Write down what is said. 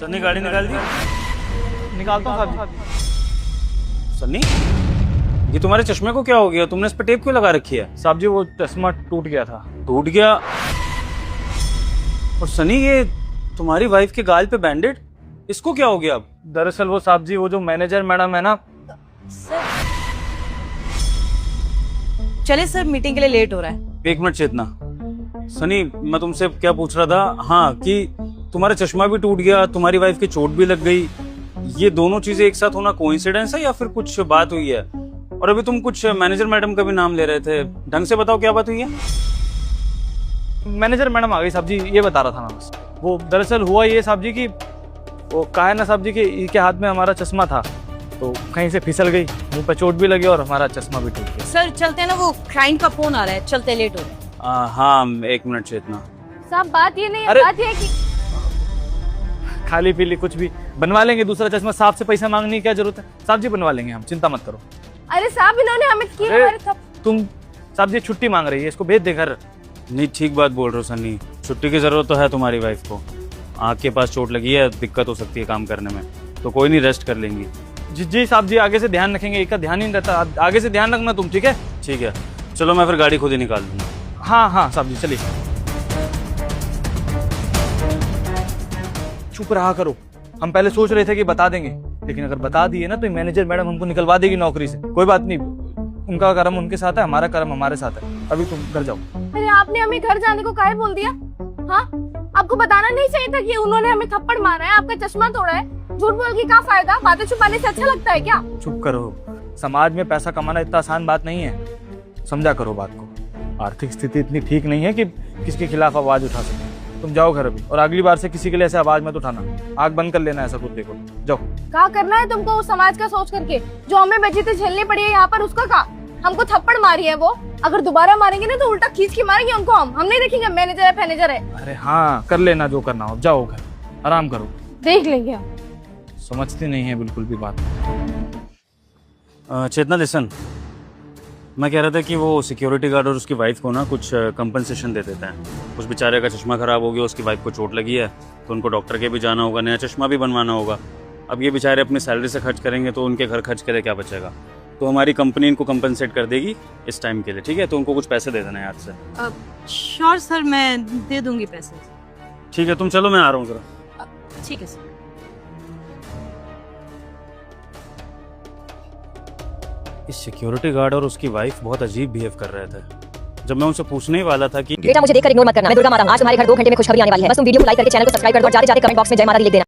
सन्नी गाड़ी निकाल दी? निकालता हूँ साहब जी। सन्नी, ये तुम्हारे चश्मे को क्या हो गया? तुमने इस पे टेप क्यों लगा रखी है? साहब जी वो चश्मा टूट गया था। टूट गया? और सनी, ये तुम्हारी वाइफ के गाल पे बैंडेड, इसको क्या हो गया अब? दरअसल वो साहब जी, वो जो मैनेजर मैडम है ना। सर चले सर, मीटिंग के लिए लेट हो रहा है। एक मिनट चेतना। सनी, मैं तुमसे क्या पूछ रहा था, हाँ, कि तुम्हारा चश्मा भी टूट गया, तुम्हारी वाइफ की चोट भी लग गई, ये दोनों चीजें एक साथ होना कोइंसिडेंस है या फिर कुछ बात हुई है? और अभी तुम कुछ मैनेजर मैडम का भी नाम ले रहे थे, ढंग से बताओ क्या बात हुई है? मैनेजर मैडम आ गई साहब जी, ये बता रहा था मैं बस। वो दरअसल हुआ ये साहब जी कि वो कहा है ना साहब जी कि इनके हाथ में हमारा चश्मा था, तो कहीं से फिसल गई, मुंह पे चोट भी लगी और हमारा चश्मा भी टूट गया। सर चलते हैं ना, वो क्लाइंट का फोन आ रहा है, चलते लेट हो रहे हैं। हाँ, एक मिनट चेतना। साहब बात ये नहीं है, अरे! बात ये है कि खाली पीली कुछ भी बनवा लेंगे, दूसरा चश्मा। साहब से पैसा मांगने की क्या जरूरत है? साहब जी बनवा लेंगे हम, चिंता मत करो। अरे साहब इन्होंने हमें की अरे! हमारे तुम साहब जी छुट्टी मांग रही है, इसको भेज दे घर। नहीं, ठीक बात बोल रहे हो सन्नी, छुट्टी की जरूरत तो है तुम्हारी वाइफ को, आँख के पास चोट लगी है, दिक्कत हो सकती है काम करने में, तो कोई नहीं, रेस्ट कर लेंगी। जी साहब जी, आगे से ध्यान रखेंगे, एक का ध्यान ही नहीं रहता, आगे से ध्यान रखना तुम, ठीक है? ठीक है, चलो मैं फिर गाड़ी खुद ही निकाल दूंगा। हाँ साहब जी चलिए। चुप रहा करो, हम पहले सोच रहे थे कि बता देंगे, लेकिन अगर बता दिए ना तो मैनेजर मैडम हमको निकलवा देगी नौकरी से। कोई बात नहीं, उनका कर्म उनके साथ है, हमारा कर्म हमारे साथ है। अभी तुम घर जाओ। अरे आपने हमें घर जाने को काहे बोल दिया? हाँ, आपको बताना नहीं चाहिए था कि उन्होंने हमें थप्पड़ मारा है, आपका चश्मा तोड़ा है। झूठ बोल के क्या फायदा? बातें छुपाने से अच्छा लगता है क्या? चुप करो, समाज में पैसा कमाना इतना आसान बात नहीं है, समझा करो बात को। आर्थिक स्थिति इतनी ठीक नहीं है कि किसके खिलाफ आवाज उठा सके। तुम जाओ घर अभी, और अगली बार से किसी के लिए ऐसे आवाज मत उठाना, आग बंद कर लेना, ऐसा कुछ देखो। जाओ। क्या करना है तुमको उस समाज का सोच करके? जो हमें बेइज्जती झेलनी पड़ी है यहाँ पर, उसका क्या? हमको थप्पड़ मारी है वो, अगर दोबारा मारेंगे ना तो उल्टा खींच के मारेंगे उनको। हम नहीं देखेंगे मैनेजर है मैनेजर है। अरे हाँ, कर लेना जो करना हो, जाओ घर, आराम करो। देख लेंगे हम। समझती नहीं है बिल्कुल भी बात। चेतना लिसन, मैं कह रहा था कि वो सिक्योरिटी गार्ड और उसकी वाइफ को ना कुछ कंपनसेशन दे देते हैं। उस बेचारे का चश्मा खराब हो गया, उसकी वाइफ को चोट लगी है, तो उनको डॉक्टर के भी जाना होगा, नया चश्मा भी बनवाना होगा। अब ये बेचारे अपनी सैलरी से खर्च करेंगे तो उनके घर खर्च के लिए क्या बचेगा? तो हमारी कंपनी इनको कंपनसेट कर देगी इस टाइम के लिए, ठीक है? तो उनको कुछ पैसे दे देना याद से। श्योर सर, मैं दे दूंगी पैसे। ठीक है, तुम चलो, मैं आ रहा हूँ जरा। ठीक है सर। इस सिक्योरिटी गार्ड और उसकी वाइफ बहुत अजीब बिहेव कर रहे थे। जब मैं उनसे पूछने ही वाला था कि बेटा मुझे देखकर इग्नोर मत करना, मैं दुर्गा माता हूं। आज तुम्हारे घर 2 घंटे में खुशखबरी आने वाली है, बस तुम वीडियो को लाइक करके चैनल को सब्सक्राइब कर दो और जाते जाते कमेंट बॉक्स में जय माता दी लिख देना।